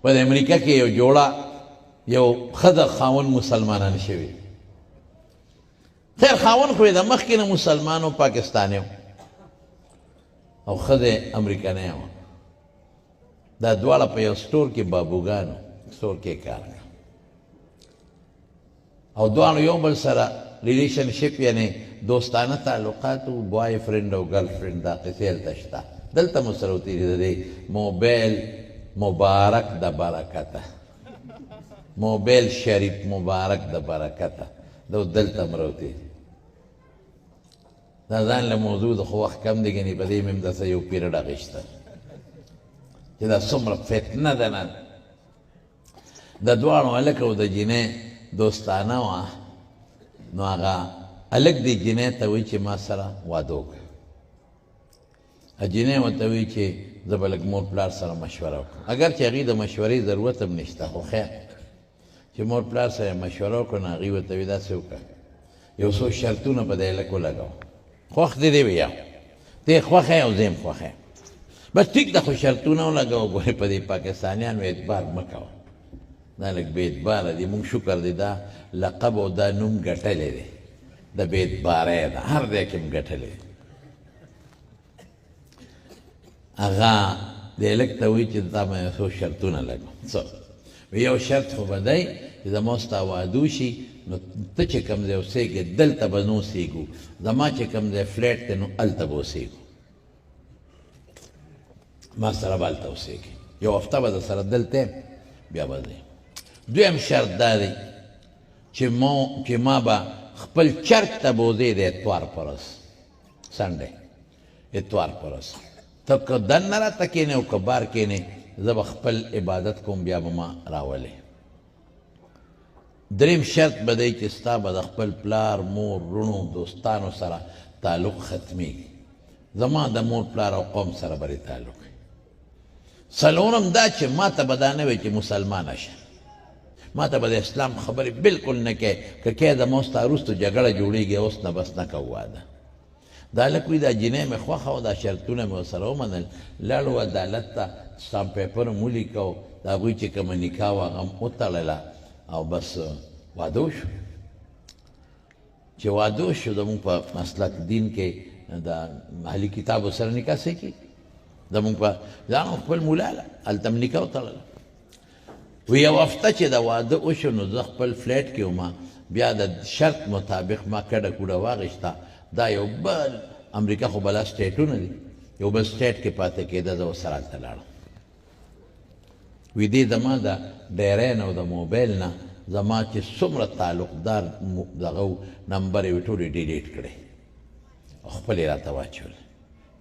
په امریکا کې یو جوړه یو ښځه خاوند مسلمانان شوي خیر خاوند خو یې د مخکې نه مسلمان و پاکستانی و او ښځه امریکنۍ وه دا دواړه په یو سټور کې بابوګانو سټور کې کار کوي او دواړو یو بل سره ریلیشنشپ یعنی دوستانه تعلقات و بوای فرینډ او ګرل فرینډ دا قصې هلته شته دلته مو سره وتېري د دې موبایل مبارک د برکته موبایل شریف مبارک د برکته دا دلته مو راوتېري دا ځان له موضوع د خو وخت کم دی ګنې په دې مې هم داسې یو پیریډ اخیسته چې دا څومره فتنه ده نه د دواړو هلک او د جینۍ دوستانه وه نو هغه هلک دې جینۍ ته وایي چې ما سره واده وکړه جینۍ ورته وایي چې زه به لږ مور پلار سره مشوره وکړم اگر چې هغې د مشورې ضرورت هم نشته خو خیر چې مور پلار سره مشوره وکړو نو هغې ورته وایي داسې وکړه یو څو شرطونه په دې هلک ولګوه خوښ دې دی ویه ته یې خوښه یې او زه یم خوښه یم بس ټیک ده خو شرطونه ولګوه ګورې په دې پاکستانیانو اعتبار مه کوه دا لږ بې اعتباره دي مونږ شکر دی دا لقب او دا نوم ګټلی دی د بې اعتبارۍ ده هر ځای کې م ګټلی دی هغه د هلک ته وایي چې تا به یو څو شرطونه لګوم څه یو شرط خو به دی چې زما ستا واده وشي نو ته چې کوم ځای اوسېږې دلته به نه اوسېږو زما چې کوم ځای فلیټ دی نو هلته به اوسېږو ما سره به هلته اوسېږې یو هفته به در سره دلته یم بیا به ځې دویم شرط دا دی چې ما به خپل چرک ته به وځې د اتوار په ورځ سنډے اتوار په ورځ ته که دننه راته کښېنې او که بار کښېنې زه به خپل عبادت کوم بیا به ما راولې دریم شرط به دی چې ستا به د خپل پلار مور رونو دوستانو سره تعلق ختمیږي زما د مور پلار او قوم سره به تعلق وي څلورم دا چې ما ته به دا نه وي چې مسلمانه شه ما ته به د اسلام خبرې بلکل نه کوې که کې زما ستا وروسته جګړه جوړېږي اوس نه بس نه کوو واده دا هلک وایي دا جینۍ مې خوښه وه دا شرطونه مې ورسره ومنل لاړو عدالت ته سټامپ پیپر م ولیکه د هغوی چې کومه نکاح وه هغه م وتړله او بس واده وشو چې واده وشو زمونږ په مسلک دین کې د اهلي کتابو سره نکاح څه کېږي زمونږ په ځان خپل مولا له هلته م نکاح وتړله و یو هفته چې د واده وشو نو زه خپل فلیټ کې وم بیا د شرط مطابق ما کډه کوډه واغېسته دا یو بل امریکا خو بلا سټیټونه دي یو بل سټیټ کې پاتې کېده زه ورسره هلته لاړم وی دې زما د ډیری نه او د موبایل نه زما چې څومره تعلقدار دغه نمبر یې ټولې ډیلیټ کړې او خپل یې راته واچول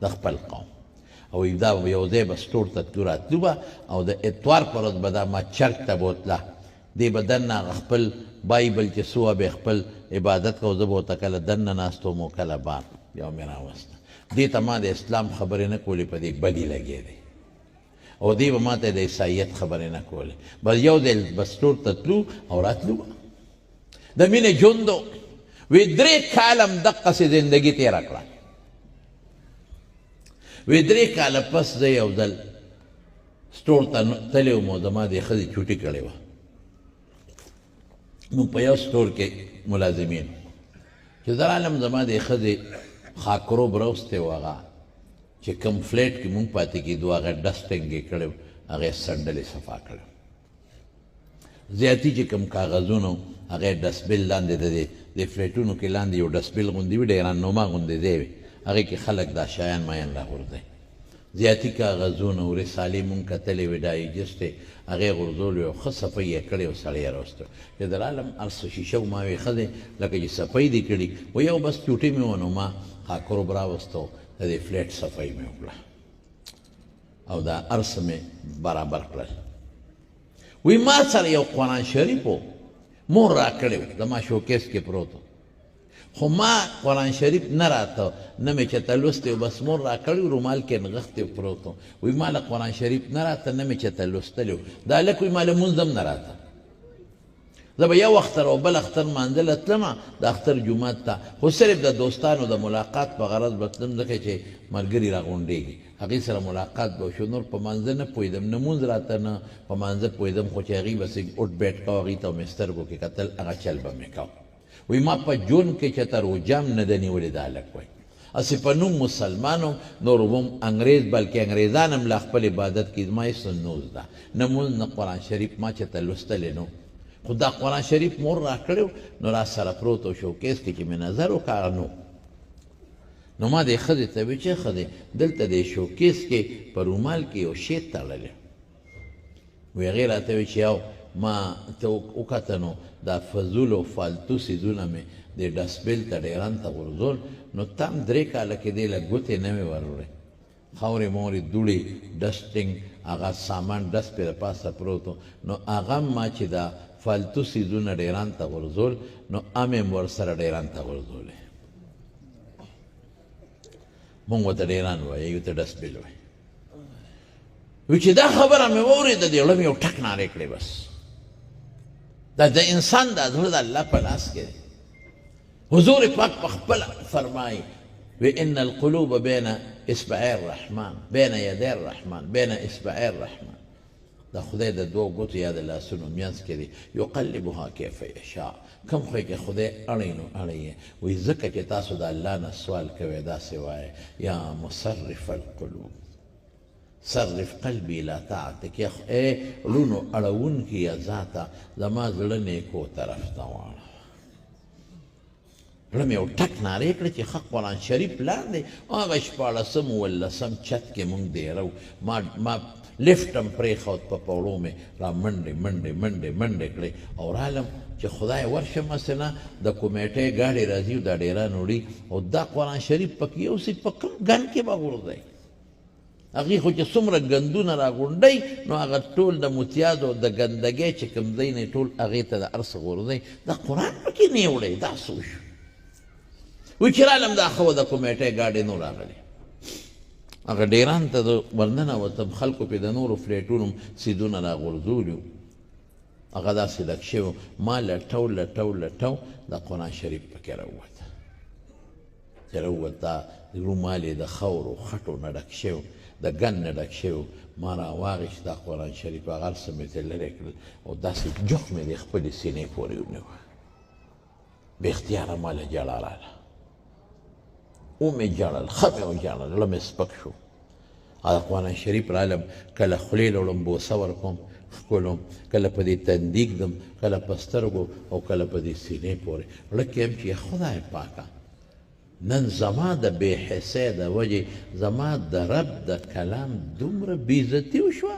د خپل قوم او دا یو ځای به سټور ته تلو راتلو به او د اتوار په ورځ به دا ما چرک ته بوتله دې به دننه خپل بایبل چې څه وه به خپل عبادت کو زه به ورته کله دننه ناست وم او کله بار بیا مې راوسته دې ته ما د اسلام خبرې نه کولې په دې بدي لګېدې او دې به ما ته د عیسایت خبرې نه کولې بس یو ځای به سټور ته تلو او راتلو د مینې ژوند وی 3 کاله م دقسې زندګي تېره کړه وی 3 کاله پس زه یو ځل سټور ته تللی وم او زما د ښځې چوټي کړې وه نو په یو سټور کې ملازمین چې زه رالم زما د ښځې خاکرو براوستی و هغه چې کوم فلیټ کې مونږ پاتې کېدو هغه ډسټنګ یې کړی و هغه یې سنډل یې صفا کړی زیاتي چې کوم کاغذونه هغه یې ډسبل لاندې د فلیټونو کې لاندې یو ډسبل غوندې وي ډېران نما غوندې ځای وي هغې کې خلک دا شیان مین راغورځوي زیاتي کاغذونه او رسالې مونږ کتلې وې ډایجسټ یې هغې یې غورځولې او ښه صفۍ یې کړې او سړی یې راوسته چې د عالم هر څه شیشه و ما وې ښه دی لکه چې صفۍ دې کړي و یو بس چوټې مې و نو ما خاکروب راوسته د دې فلیټ صفۍ مې وکړه او دا هر څه مې برابر کړل وی ما سره یو قرآن شریف و مور راکړی و زما شوکیس کې پروت و خو ما قرآن شریف نه راته نه مې چېرته لوستی و بس مور راکړی و رومال کې نغښتی پروت و وی ما له قرآن شریف نه راته نه مې چېرته لوستلی و دا هلک وی ما لمونځ هم نه راته زه به یو اختر او بل اختر مانځله تلمه د اختر جومات ته خو صرف د دوستانو د ملاقات په غرض به تلم ځکه چې ملګري راغونډېږي هغې سره ملاقات به وشو نور په مانځه نه پوهېدم نه مونځ راته نه په مانځه پوهېدم خو چې هغې بسې اټ بیټ کوه هغې ته مې سترګو کې کتل هغه چل به مې کوه وایي ما په ژوند کې چېرته روژه هم نه ده نیولې دا هلک وایي اسې په نوم مسلمان هم نور هم انګریز بلکې انګریزان هم لا خپل عبادت کې زما هېڅ نه زده نه مونځ نه قرآن شریف ما چېرته لوستلی نو خو دا قرآن شریف مور را کړی نو را سره پروت و شوکیس کې چې مې نظر وکړه نو ما دې ښځې ته ویل چې ښځې دلته دې شوکیس کې په رومال کې یو شی تړلی وی هغې راته ویل چې یو ما ته وکته نو دا فضول او فالتو څیزونه مې دې ډسبیل ته ډیران ته غورځول نو تا هم 3 کاله کې دې له ګوتې نه مې وروړې خاورې مورې دوړې ډسټینګ هغه سامان ډس پې د پاسه پروت نو هغه ما چې دا فالتو څیزونه ډیران ته غورځول نو ام یې ورسره ډیران ته غورځولې مونږ ورته ډیران وایو ته ډسبیل وایي وی چې دا خبره مې واورېده د زړه مې یو ټک نارې کړې بس دا د انسان دا زړه د الله په لاس کې دی حضور پاک په خپله فرمایي وی ان القلوب بین اصبعی الرحمن بین یدی الرحمن بین اصبعی الرحمن دا خدای د دوو ګوتو یا د لاسونو منځ کې دی یقلبها کیف یشاء کوم خو کې خدای اړی نو اړی یې وایي ځکه چې تاسو د الله نه سوال کوئ داسې وایئ یا مصرف القلوب صرف قلبي الى طاعتك یا ای لونو اړوونکي یا ذاته زما زړه نیکو طرف ته واړه زړه مې یو ټک نارې کړه چې ښه قرآن شریف لاندې هغه 14 ولسم چت کې مونږ دیرو ما لفټ هم پرېښود په پوړو مې را منډې منډې منډې منډې کړې او رالم چې خدای ورشم هسې نه د کمیټۍ ګاډې راځي دا ډېران وړي او دا قرآن شریف پکې یو څه په کوم ګن کې به غورځئ هغې خو چې څومره ګندونه راغونډئ نو هغه ټول د متیازو د ګندګۍ چې کوم ځای نه ټول هغې ته د هر څه غورځئ دا قرآن پکې نه وړئ دا څه وشو وایي چې رالم دا ښه وه د کمیټۍ ګاډې نو راغلې هغه ډیران ته ورننه وتم خلکو پې د نورو فلیټونو سیدونه راغورځولي هغه داسې لږ شوي ما لټو لټو لټو د قرآن شریف پکې راووته چې راووته رومال یې د خاورو خټو نه ډک شوي د ګن نه ډک شوي ما راواغېست دا قرآن شریف هغه هر څه مې ترې لرې کړل او داسې جوخ مې د خپلې سینې پورې ونیوه بې اختیاره ما له ژړا راله ومې ژړل ښه مې وژړل زړه مې سپک شو دا قرآن شریف رالم کله خولې له وړم بوسه ورکوم ښکلوم کله په دې تندي ږدم کله په سترګو او کله په دې سینې پورې زړه کې یم چې خدای پاکه نن زما د بې حسۍ د وجې زما د رب د کلام دومره بېعزتي وشوه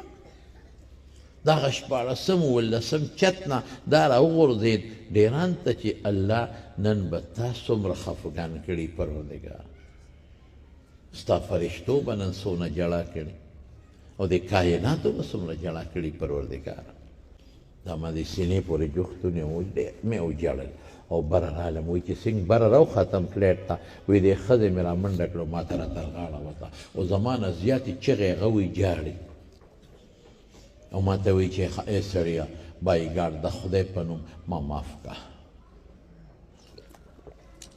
دغه 14 ولسم چت نه دا راوغورځېد ډېران ته چې الله نن به تا څومره خفګان کړي پروردګار ستا فرشتو به نن څونه ژړا کړي او د کائناتو به څومره ژړا کړي پروردګار دا ما د سینې پورې جوختونه ډېر مې وژړل او بره رالم وایي چې څنګه بره راوختم فلیټ ته وایي دې ښځې مې را منډه کړه ما ته راته غاړه وته او زما نه زیاتې چغې هغه وایي ژاړي او ما ته وایي چې ای سړیه بایګارډ د خدای په نوم ما معاف کړه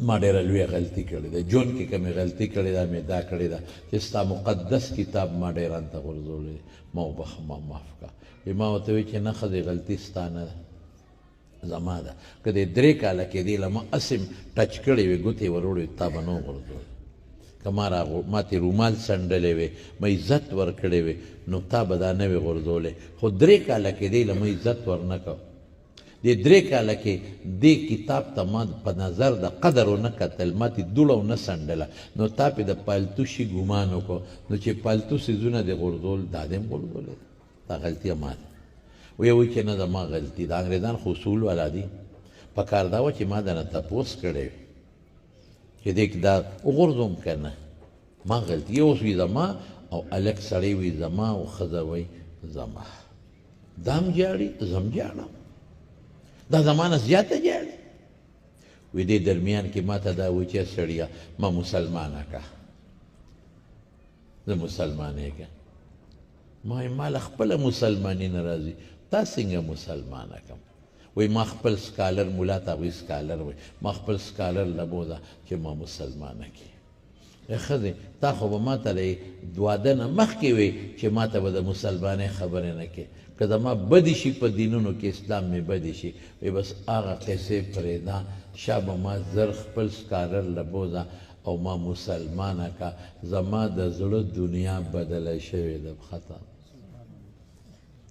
ما ډېره لویه غلطي کړې ده ژوند کې کومې غلطي کړې ده مې دا کړې ده چې ستا مقدس کتاب ما ډېران ته غورځولی ما وبخه ما معاف کړه ما ورته وایي چې نه ښځې غلطي ستا نه ده زما ده که دې 3 کاله کې دې له ما اسم ټچ کړې وې ګوتې وروړې تا به نه غورځول که ما تې رومال څنډلې وې ما عزت ورکړې وې نو تا به دا نه وې غورځولې خو 3 کاله کې دې له ما عزت ورنه کړ دې 3 کاله کې دې کتاب ته ما په نظر د قدر ونه کتل ما تې دوړه ونه څنډله نو تا پې د پالتو شي ګمان وکړو نو چې پالتو څیزونه دې غورځول دا دې هم غورځولې دا غلطي ما ده وی وایي چې نه زما غلطي د انګریزان خو اصول والا دي په کار دا وه چې ما دنه تپوس کړی وي چې دې دا وغورځوم که نه ما غلطي اوس وي زما او هلک سړی وي زما او ښځه وایي زما دا هم ژاړي زه هم ژاړم دا زما نه زیاته ژاړي وی دې درمیان کې ما ته دا وایي چې سړیه ما مسلمانه که زه مسلمانې که ما له خپله مسلماني نه راځي تا څنګه مسلمانه کړم وی ما خپل سکالر ملا ته هغوی سکالر وی ما خپل سکالر لبوده چې ما مسلمانه کړي ښځې تا خو به ما ته د واده نه مخکې وی چې ما ته به د مسلمانۍ خبرې نه کړې که زما بدې شي په دینونو کې اسلام مې بدې شي وی بس هغه قصې پرېږده شابه ما زر خپل سکالر لبوده او ما مسلمانه کا زما د زړه دنیا بدله شوې ده خطا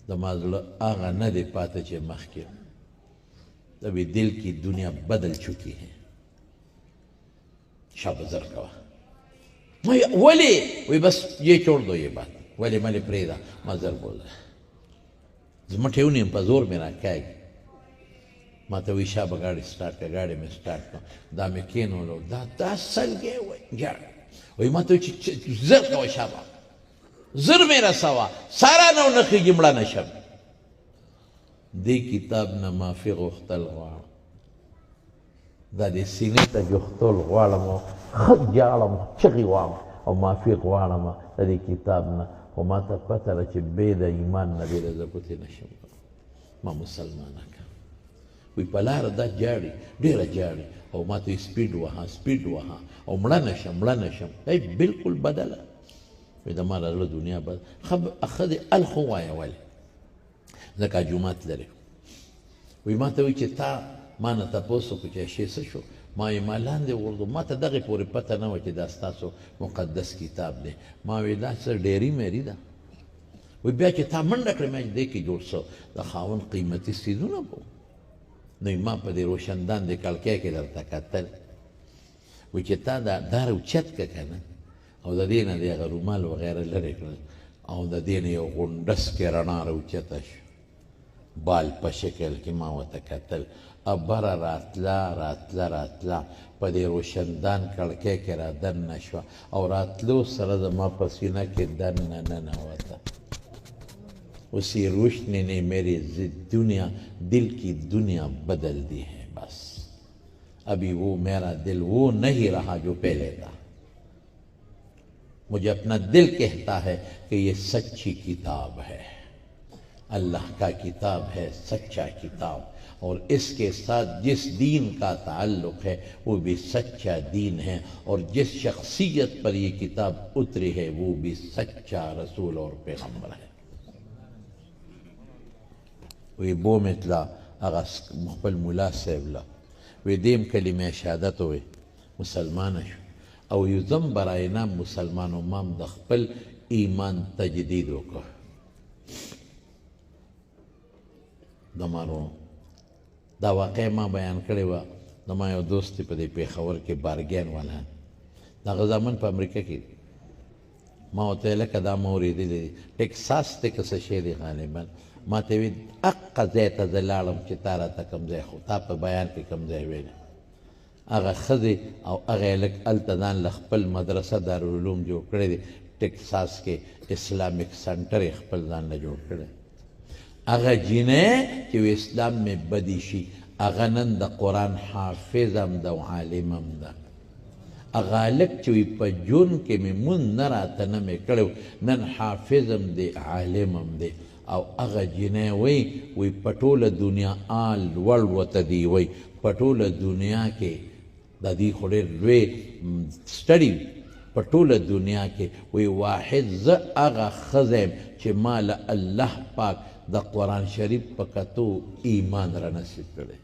زما زړه هغه نه دی پاته چې مخکې ابھی دل کی دنیا بدل چکی ہے شاب زر کوا ولی وی بس یہ چھوڑ دو یہ بات ولی ملی پریدا ما زر بول رہا زمان ٹھیونیم پا زور میرا کیا گی ما تا وی شاب گاڑی سٹارٹ کر گاڑی میں سٹارٹ کر دا میں کینو لو دا سل گئے وی جار وی ما تا وی زر کوا شابا زر میرا سوا سارا نو نخی جمڑا نشب دی کتاب نه معافي غوښتل غواړم دا د سینې ته جوختل غواړم او ښه جاړم چغې وایم او معافي غواړم د دې کتاب نه خو ما ته پته ده چې بې د ایمان نه بېله زه ګوتې نشم ما مسلمانه کړه وی په لاره دا جاړي ډېره جاړي او ما ته سپیډ وهه او مړه نشم ای بلکل بدله وی د ما زړه دنیا بد ښه دې ال خو وایه ولې ځکه جومات لري وی ما ته وی چې تا ما نه تپوس وکړو چې شی څه شو ما یې ما لاندې وغورځو ما ته دغې پورې پته نه وه چې دا ستاسو مقدس کتاب دی ما وی دا څه ډیري میري ده وی بیا چې تا منډه کړې ما چې دې کې جوړ څه د خاوند قیمتي څیزونه به نو ما په دې روشندان د کړکۍ کې درته کتل وی چې تا دا اوچت که که نه او د دې نه د هغه رومال وغیره لرې کړل او د دې نه یو غونډس کې رڼا راوچته شو بال په شکل کې ما ورته کتل ابره راتله په دې روشندان کړکۍ کې را دننه شوه او راتلو سره زما په سینه کې دننه ننوته اس یہ روشنی نے میری دنیا دل کی دنیا بدل دی ہے بس ابھی وہ میرا دل وہ نہیں رہا جو پہلے تھا مجھے اپنا دل کہتا ہے کہ یہ سچی کتاب ہے اللہ کا کتاب ہے سچا کتاب اور اس کے ساتھ جس دین کا تعلق ہے وہ بھی سچا دین ہے اور جس شخصیت پر یہ کتاب اتری ہے وہ بھی سچا رسول اور پیغمبر ہے وی بوم اتلا اغا مخبل ملا سیبلا وی دیم کلمه شهادت وی مسلمان شو او یزم برای نام مسلمان و مام د خپل ایمان تجدید وکړ دمارو دا واقع ما بیان کړی و دما یو دوست په دې پیښور کې بارګین والا دغه زمن په امریکا کې ما ورته لکه دا ما اورېدلی ټیکساس ته که څه شی دی غالبا ما ته وی اقا ځای ته زه لاړم چې تا راته کوم ځای خو تا په بیان کې کوم ځای ویلی هغه ښځې او هغه هلک هلته ځان له خپل مدرسه دارالعلوم جوړ کړی دی ټیکساس کې اسلامک سنټر یې خپل ځان له جوړ کړی هغه جینۍ چې اسلام مې بدي شي هغه نن د قرآن حافظ هم ده او عالم هم ده هغه هلک چې وي په جون کې مې مونځ نه راته نه مې کړی نن حافظ هم دی عالم هم دی او هغه جینۍ وی په ټوله دنیا آل لوړ ورته دی وی په ټوله دنیا کې د دې خو ډېر لوی سټډي په ټوله دنیا کې وی واحد زه هغه ښځه یم چې ما له الله پاک د قرآن شریف په کتو ایمان را نصیب کړی